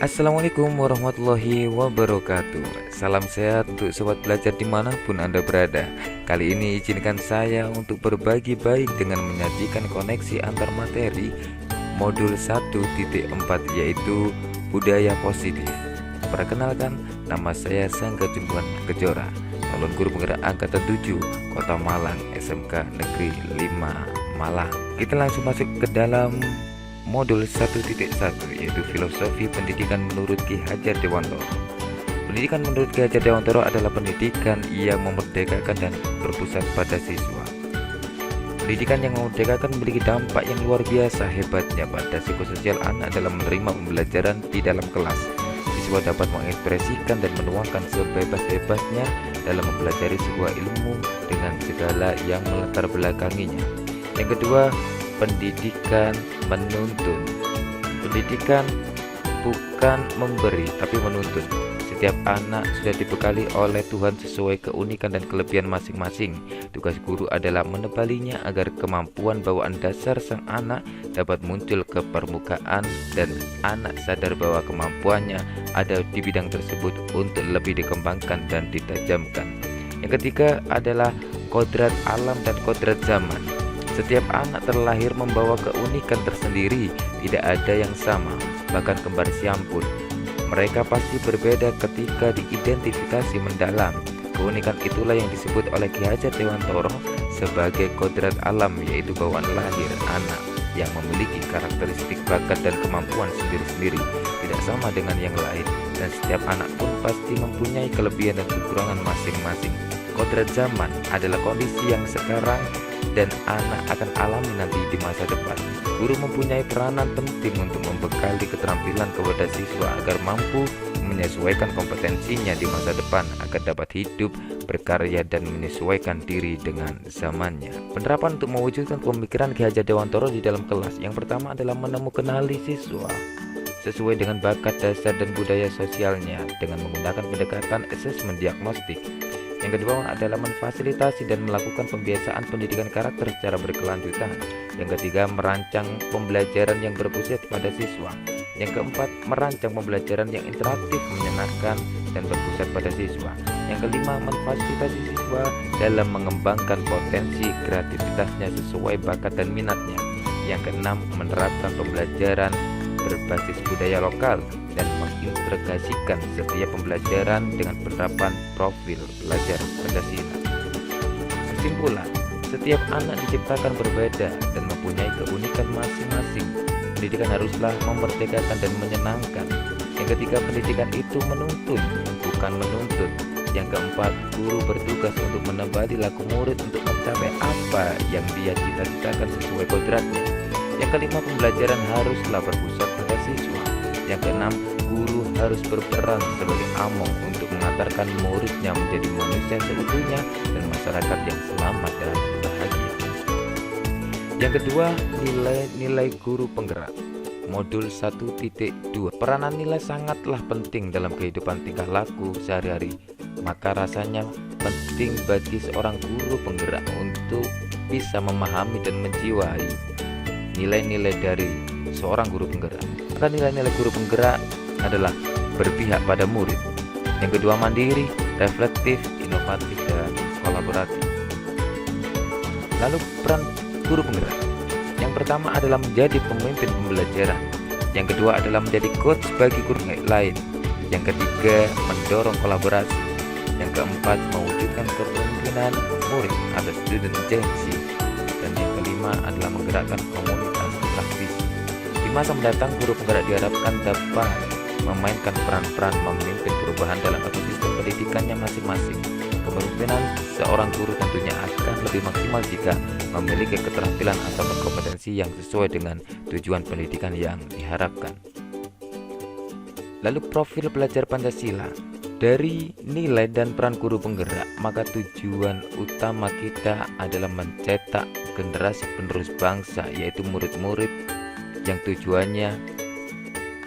Assalamualaikum warahmatullahi wabarakatuh. Salam sehat untuk sobat belajar dimanapun Anda berada. Kali ini izinkan saya untuk berbagi baik dengan menyajikan koneksi antar materi modul 1.4, yaitu budaya positif. Perkenalkan, nama saya Sangga Jumbuhan Kejora, calon guru penggerak angkatan 7 Kota Malang, SMK Negeri 5 Malang. Kita langsung masuk ke dalam modul 1.1, yaitu filosofi pendidikan menurut Ki Hajar Dewantoro. Pendidikan menurut Ki Hajar Dewantoro adalah pendidikan yang memerdekakan dan berpusat pada siswa. Pendidikan yang memerdekakan memiliki dampak yang luar biasa hebatnya pada psikososial anak dalam menerima pembelajaran di dalam kelas. Siswa dapat mengekspresikan dan menuangkan sebebas-bebasnya dalam mempelajari sebuah ilmu dengan segala yang melatar belakanginya. Yang kedua, pendidikan menuntun. Pendidikan bukan memberi tapi menuntun. Setiap anak sudah dibekali oleh Tuhan sesuai keunikan dan kelebihan masing-masing. Tugas guru adalah menebalinya agar kemampuan bawaan dasar sang anak dapat muncul ke permukaan dan anak sadar bahwa kemampuannya ada di bidang tersebut untuk lebih dikembangkan dan ditajamkan. Yang ketiga adalah kodrat alam dan kodrat zaman. Setiap anak terlahir membawa keunikan tersendiri, tidak ada yang sama, bahkan kembar siam pun. Mereka pasti berbeda ketika diidentifikasi mendalam. Keunikan itulah yang disebut oleh Ki Hajar Dewantoro sebagai kodrat alam, yaitu bawaan lahir anak yang memiliki karakteristik bakat dan kemampuan sendiri-sendiri, tidak sama dengan yang lain, dan setiap anak pun pasti mempunyai kelebihan dan kekurangan masing-masing. Kodrat zaman adalah kondisi yang sekarang dan anak akan alami nanti di masa depan. Guru mempunyai peranan penting untuk membekali keterampilan kepada siswa agar mampu menyesuaikan kompetensinya di masa depan agar dapat hidup, berkarya, dan menyesuaikan diri dengan zamannya. Penerapan untuk mewujudkan pemikiran Ki Hajar Dewantoro di dalam kelas. Yang pertama adalah mengenali siswa sesuai dengan bakat dasar dan budaya sosialnya dengan menggunakan pendekatan asesmen diagnostik. Yang kedua adalah memfasilitasi dan melakukan pembiasaan pendidikan karakter secara berkelanjutan. Yang ketiga, merancang pembelajaran yang berpusat pada siswa. Yang keempat, merancang pembelajaran yang interaktif, menyenangkan, dan berpusat pada siswa. Yang kelima, memfasilitasi siswa dalam mengembangkan potensi kreativitasnya sesuai bakat dan minatnya. Yang keenam, menerapkan pembelajaran berbasis budaya lokal dan mengintegrasikan setiap pembelajaran dengan penerapan profil belajar Pancasila. Kesimpulan, setiap anak diciptakan berbeda dan mempunyai keunikan masing-masing. Pendidikan haruslah memerdekakan dan menyenangkan. Yang ketiga, pendidikan itu menuntun, bukan menuntut. Yang keempat, guru bertugas untuk menebali laku murid untuk mencapai apa yang dia cita-citakan sesuai kodratnya. Yang kelima, pembelajaran haruslah berpusat pada siswa. Yang keenam, guru harus berperan sebagai among untuk mengantarkan muridnya menjadi manusia seutuhnya dan masyarakat yang selamat dan bahagia. Yang kedua, nilai-nilai guru penggerak. Modul 1.2. Peranan nilai sangatlah penting dalam kehidupan tingkah laku sehari-hari. Maka rasanya penting bagi seorang guru penggerak untuk bisa memahami dan menjiwai nilai-nilai dari seorang guru penggerak. Maka nilai-nilai guru penggerak adalah berpihak pada murid. Yang kedua, mandiri, reflektif, inovatif, dan kolaboratif. Lalu peran guru penggerak. Yang pertama adalah menjadi pemimpin pembelajaran. Yang kedua adalah menjadi coach bagi guru lain. Yang ketiga, mendorong kolaborasi. Yang keempat, mewujudkan kepemimpinan murid atau student agency. Dan yang kelima adalah menggerakkan komunitas praktisi. Di masa mendatang, guru penggerak diharapkan dapat memainkan peran-peran memimpin perubahan dalam ekosistem pendidikannya masing-masing. Kepemimpinan seorang guru tentunya akan lebih maksimal jika memiliki keterampilan atau kompetensi yang sesuai dengan tujuan pendidikan yang diharapkan. Lalu profil pelajar Pancasila. Dari nilai dan peran guru penggerak, maka tujuan utama kita adalah mencetak generasi penerus bangsa, yaitu murid-murid yang tujuannya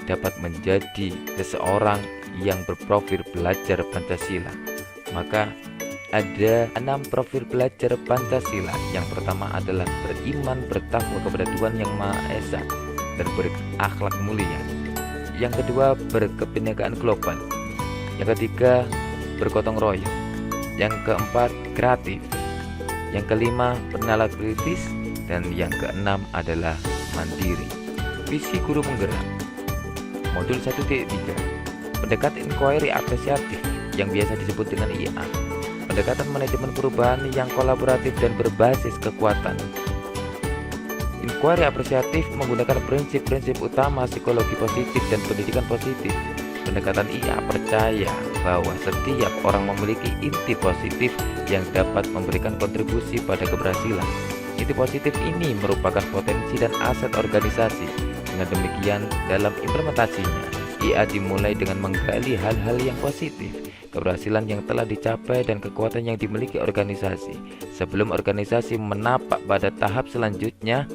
dapat menjadi seseorang yang berprofil belajar Pancasila. Maka ada 6 profil belajar Pancasila. Yang pertama adalah beriman, bertakwa kepada Tuhan Yang Maha Esa dan berakhlak mulia. yang kedua berkebinekaan global, yang ketiga bergotong royong, yang keempat kreatif, yang kelima bernala kritis, dan yang keenam adalah mandiri. Visi guru penggerak. Modul 1.3, pendekatan inquiry apresiatif yang biasa disebut dengan IA, pendekatan manajemen perubahan yang kolaboratif dan berbasis kekuatan. Inquiry apresiatif menggunakan prinsip-prinsip utama psikologi positif dan pendidikan positif. Pendekatan IA percaya bahwa setiap orang memiliki inti positif yang dapat memberikan kontribusi pada keberhasilan. Inti positif ini merupakan potensi dan aset organisasi. Dengan demikian, dalam implementasinya, IA dimulai dengan menggali hal-hal yang positif, keberhasilan yang telah dicapai dan kekuatan yang dimiliki organisasi, sebelum organisasi menapak pada tahap selanjutnya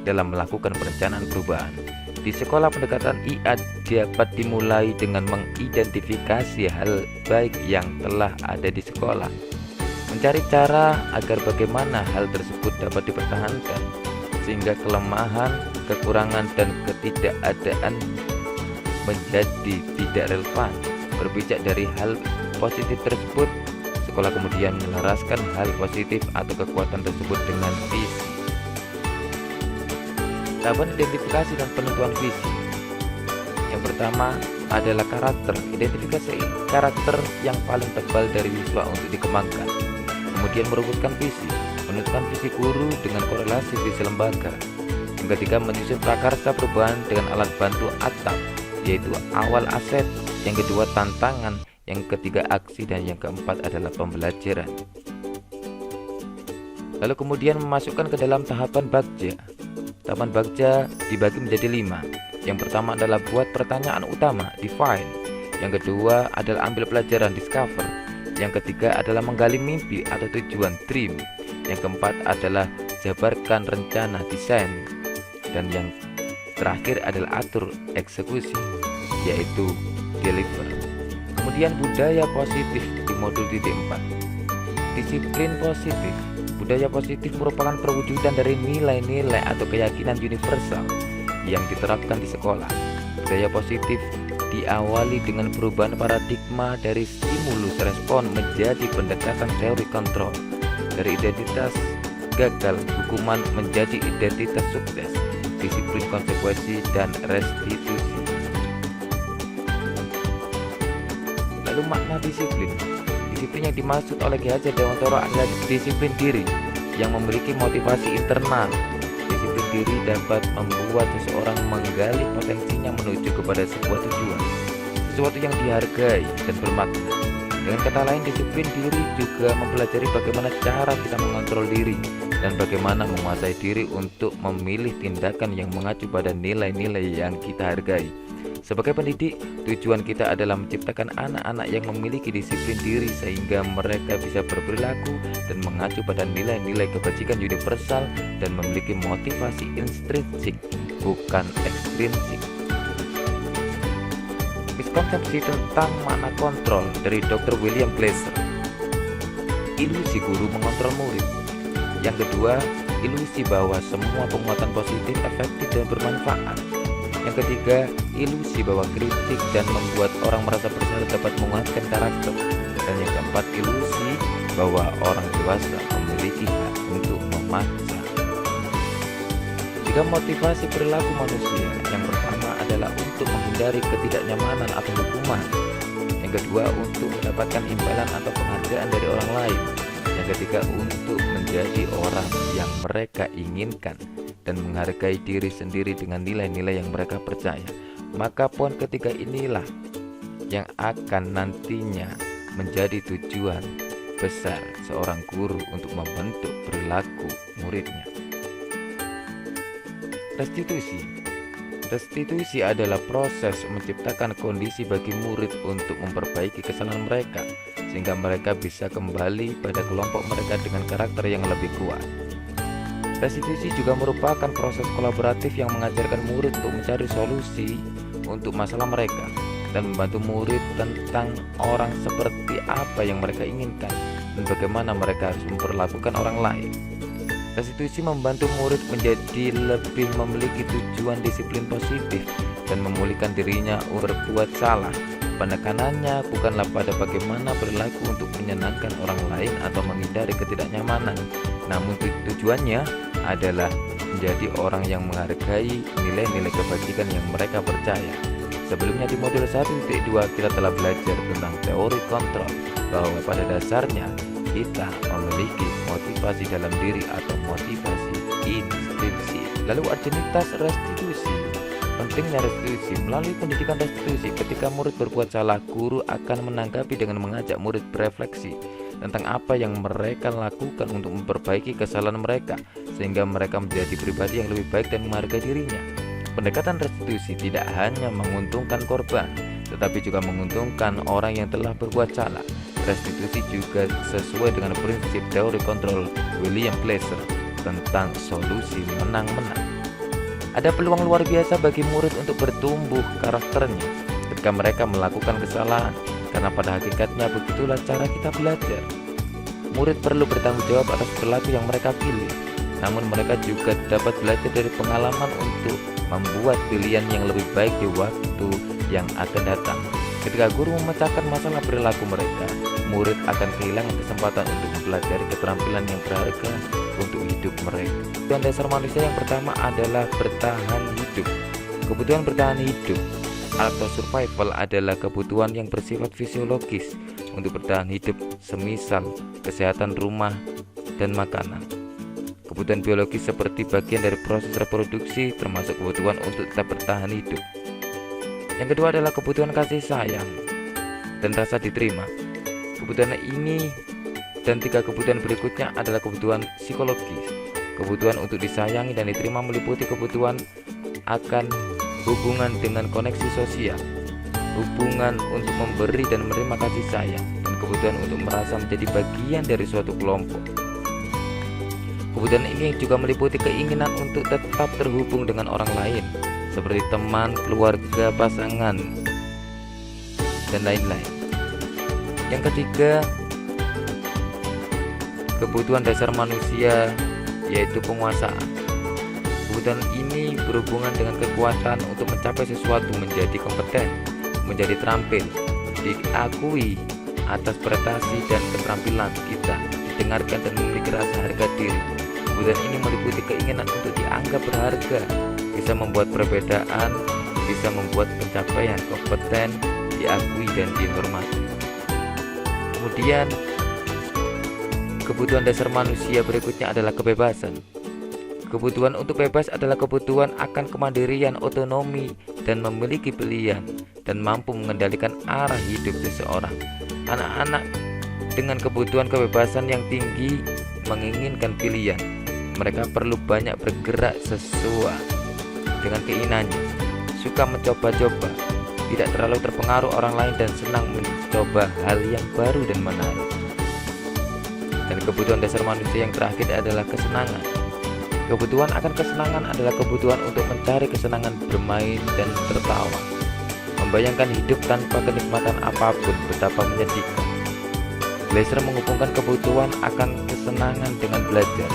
dalam melakukan perencanaan perubahan. Di sekolah, pendekatan IA dapat dimulai dengan mengidentifikasi hal baik yang telah ada di sekolah, mencari cara agar bagaimana hal tersebut dapat dipertahankan, sehingga kelemahan, kekurangan, dan ketidakadaan menjadi tidak relevan. Berpijak dari hal positif tersebut, sekolah kemudian melaraskan hal positif atau kekuatan tersebut dengan visi. Tahapan identifikasi dan penentuan visi. Yang pertama adalah karakter. Identifikasi karakter yang paling tebal dari siswa untuk dikembangkan. Kemudian merumuskan visi, menentukan visi guru dengan korelasi visi lembaga. Yang ketiga, menyusun prakarsa perubahan dengan alat bantu atap, yaitu awal aset, yang kedua tantangan, yang ketiga aksi, dan yang keempat adalah pembelajaran. Lalu kemudian memasukkan ke dalam tahapan bagja. Tahapan bagja dibagi menjadi 5. Yang pertama adalah buat pertanyaan utama, define. Yang kedua adalah ambil pelajaran, discover. Yang ketiga adalah menggali mimpi atau tujuan, dream. Yang keempat adalah jabarkan rencana, desain. Dan yang terakhir adalah atur, eksekusi, yaitu deliver. Kemudian budaya positif di modul 4. Disiplin positif. Budaya positif merupakan perwujudan dari nilai-nilai atau keyakinan universal yang diterapkan di sekolah. Budaya positif diawali dengan perubahan paradigma dari stimulus respon menjadi pendekatan teori kontrol, dari identitas gagal hukuman menjadi identitas sukses, disiplin konsekuensi, dan restitusi. Lalu makna disiplin. Disiplin yang dimaksud oleh Ki Hajar Dewantara adalah disiplin diri yang memiliki motivasi internal. Disiplin diri dapat membuat seseorang menggali potensinya menuju kepada sebuah tujuan, sesuatu yang dihargai dan bermakna. Dengan kata lain, disiplin diri juga mempelajari bagaimana cara kita mengontrol diri dan bagaimana menguasai diri untuk memilih tindakan yang mengacu pada nilai-nilai yang kita hargai. Sebagai pendidik, tujuan kita adalah menciptakan anak-anak yang memiliki disiplin diri sehingga mereka bisa berperilaku dan mengacu pada nilai-nilai kebajikan universal dan memiliki motivasi intrinsik, bukan ekstrinsik. Miskonsepsi tentang makna kontrol dari Dr. William Glasser. Ilusi guru mengontrol murid. Yang kedua, ilusi bahwa semua penguatan positif efektif dan bermanfaat. Yang ketiga, ilusi bahwa kritik dan membuat orang merasa bersalah dapat menguatkan karakter. Dan yang keempat, ilusi bahwa orang dewasa memiliki hak untuk memaksa. Jika motivasi perilaku manusia, yang pertama adalah untuk menghindari ketidaknyamanan atau hukuman. Yang kedua, untuk mendapatkan imbalan atau penghargaan dari orang lain. Yang ketiga, untuk menjadi orang yang mereka inginkan dan menghargai diri sendiri dengan nilai-nilai yang mereka percaya. Maka poin ketiga inilah yang akan nantinya menjadi tujuan besar seorang guru untuk membentuk perilaku muridnya. Restitusi. Restitusi adalah proses menciptakan kondisi bagi murid untuk memperbaiki kesalahan mereka, sehingga mereka bisa kembali pada kelompok mereka dengan karakter yang lebih kuat. Restitusi juga merupakan proses kolaboratif yang mengajarkan murid untuk mencari solusi untuk masalah mereka dan membantu murid tentang orang seperti apa yang mereka inginkan dan bagaimana mereka harus memperlakukan orang lain. Restitusi membantu murid menjadi lebih memiliki tujuan disiplin positif dan memulihkan dirinya berbuat salah. Penekanannya bukanlah pada bagaimana berlaku untuk menyenangkan orang lain atau menghindari ketidaknyamanan, namun tujuannya adalah menjadi orang yang menghargai nilai-nilai kebajikan yang mereka percaya. Sebelumnya di modul 1.2 kita telah belajar tentang teori kontrol, bahwa pada dasarnya kita memiliki motivasi dalam diri atau motivasi intrinsik. Lalu urgenitas restitusi. Pentingnya restitusi. Melalui pendidikan restitusi, ketika murid berbuat salah, guru akan menanggapi dengan mengajak murid berefleksi tentang apa yang mereka lakukan untuk memperbaiki kesalahan mereka, sehingga mereka menjadi pribadi yang lebih baik dan menghargai dirinya. Pendekatan restitusi tidak hanya menguntungkan korban, tetapi juga menguntungkan orang yang telah berbuat salah. Restitusi juga sesuai dengan prinsip teori kontrol William Glasser tentang solusi menang-menang. Ada peluang luar biasa bagi murid untuk bertumbuh karakternya ketika mereka melakukan kesalahan, karena pada hakikatnya begitulah cara kita belajar. Murid perlu bertanggung jawab atas perilaku yang mereka pilih, namun mereka juga dapat belajar dari pengalaman untuk membuat pilihan yang lebih baik di waktu yang akan datang. Ketika guru memecahkan masalah perilaku mereka, murid akan kehilangan kesempatan untuk mempelajari keterampilan yang berharga untuk hidup mereka. Kebutuhan dasar manusia yang pertama adalah bertahan hidup. Kebutuhan bertahan hidup atau survival adalah kebutuhan yang bersifat fisiologis untuk bertahan hidup, semisal kesehatan rumah dan makanan. Kebutuhan biologis seperti bagian dari proses reproduksi, termasuk kebutuhan untuk tetap bertahan hidup. Yang kedua adalah kebutuhan kasih sayang dan rasa diterima. Kebutuhan ini dan tiga kebutuhan berikutnya adalah kebutuhan psikologis. Kebutuhan untuk disayangi dan diterima meliputi kebutuhan akan hubungan dengan koneksi sosial, hubungan untuk memberi dan menerima kasih sayang, dan kebutuhan untuk merasa menjadi bagian dari suatu kelompok. Kebutuhan ini juga meliputi keinginan untuk tetap terhubung dengan orang lain, seperti teman, keluarga, pasangan, dan lain-lain. Yang ketiga, kebutuhan dasar manusia yaitu penguasaan. Kebutuhan ini berhubungan dengan kekuatan untuk mencapai sesuatu, menjadi kompeten, menjadi terampil, diakui atas prestasi dan keterampilan kita, didengarkan dan memiliki rasa harga diri. Kebutuhan ini meliputi keinginan untuk dianggap berharga, bisa membuat perbedaan, bisa membuat pencapaian kompeten, diakui dan dihormati. Kemudian kebutuhan dasar manusia berikutnya adalah kebebasan. Kebutuhan untuk bebas adalah kebutuhan akan kemandirian, otonomi, dan memiliki pilihan, dan mampu mengendalikan arah hidup seseorang. Anak-anak dengan kebutuhan kebebasan yang tinggi menginginkan pilihan. Mereka perlu banyak bergerak sesuai dengan keinginannya, suka mencoba-coba, tidak terlalu terpengaruh orang lain, dan senang mencoba hal yang baru dan menarik. Dan kebutuhan dasar manusia yang terakhir adalah kesenangan. Kebutuhan akan kesenangan adalah kebutuhan untuk mencari kesenangan, bermain dan tertawa, membayangkan hidup tanpa kenikmatan apapun betapa menyedihkan. Glasser menghubungkan kebutuhan akan kesenangan dengan belajar.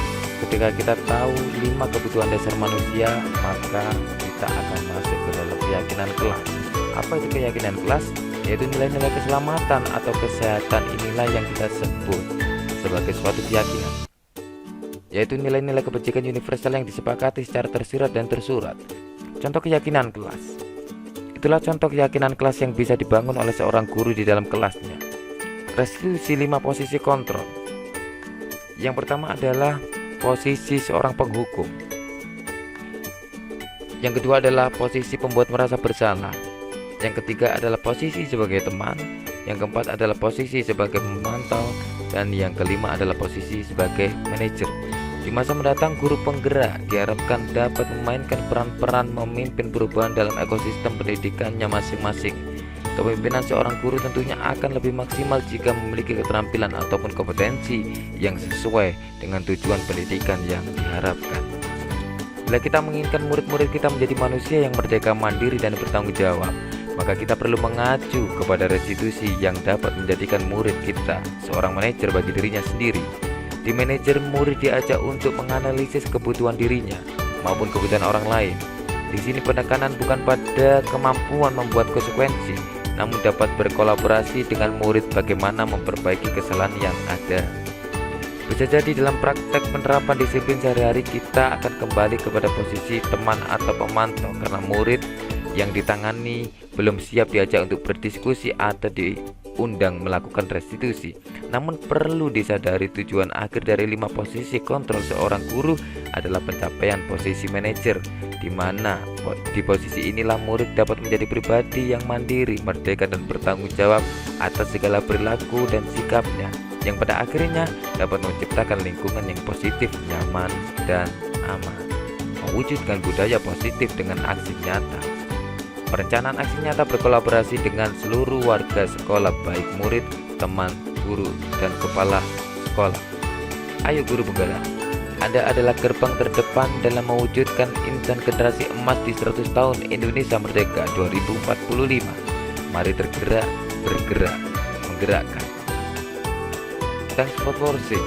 Ketika kita tahu 5 kebutuhan dasar manusia, maka kita akan masuk ke dalam keyakinan kelas. Apa itu keyakinan kelas? Yaitu nilai-nilai keselamatan atau kesehatan. Inilah yang kita sebut sebagai suatu keyakinan, yaitu nilai-nilai kebajikan universal yang disepakati secara tersirat dan tersurat. Contoh keyakinan kelas. Itulah contoh keyakinan kelas yang bisa dibangun oleh seorang guru di dalam kelasnya. Restitusi 5 posisi kontrol. Yang pertama adalah posisi seorang penghukum. Yang kedua adalah posisi pembuat merasa bersalah. Yang ketiga adalah posisi sebagai teman. Yang keempat adalah posisi sebagai pemantau. Dan yang kelima adalah posisi sebagai manajer. Di masa mendatang, guru penggerak diharapkan dapat memainkan peran-peran memimpin perubahan dalam ekosistem pendidikannya masing-masing. Kepemimpinan seorang guru tentunya akan lebih maksimal jika memiliki keterampilan ataupun kompetensi yang sesuai dengan tujuan pendidikan yang diharapkan. Bila kita menginginkan murid-murid kita menjadi manusia yang merdeka, mandiri, dan bertanggung jawab, maka kita perlu mengacu kepada restitusi yang dapat menjadikan murid kita seorang manajer bagi dirinya sendiri. Di manajer, murid diajak untuk menganalisis kebutuhan dirinya maupun kebutuhan orang lain. Di sini penekanan bukan pada kemampuan membuat konsekuensi, namun dapat berkolaborasi dengan murid bagaimana memperbaiki kesalahan yang ada. Bisa jadi dalam praktek penerapan disiplin sehari-hari kita akan kembali kepada posisi teman atau pemantau karena murid yang ditangani belum siap diajak untuk berdiskusi atau diundang melakukan restitusi. Namun perlu disadari tujuan akhir dari 5 posisi kontrol seorang guru adalah pencapaian posisi manajer, di mana di posisi inilah murid dapat menjadi pribadi yang mandiri, merdeka dan bertanggung jawab atas segala perilaku dan sikapnya, yang pada akhirnya dapat menciptakan lingkungan yang positif, nyaman, dan aman. Mewujudkan budaya positif dengan aksi nyata. Perencanaan aksi nyata berkolaborasi dengan seluruh warga sekolah, baik murid, teman, guru, dan kepala sekolah. Ayo guru penggerak, Anda adalah gerbang terdepan dalam mewujudkan insan generasi emas di 100 tahun Indonesia Merdeka 2045. Mari tergerak, bergerak, menggerakkan. Thanks for watching.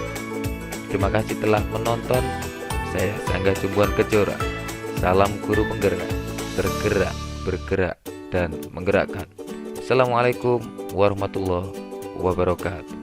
Terima kasih telah menonton. Saya Sangga Jumbuhan Kejora. Salam guru penggerak, tergerak, bergerak, dan menggerakkan. Assalamualaikum warahmatullahi wabarakatuh.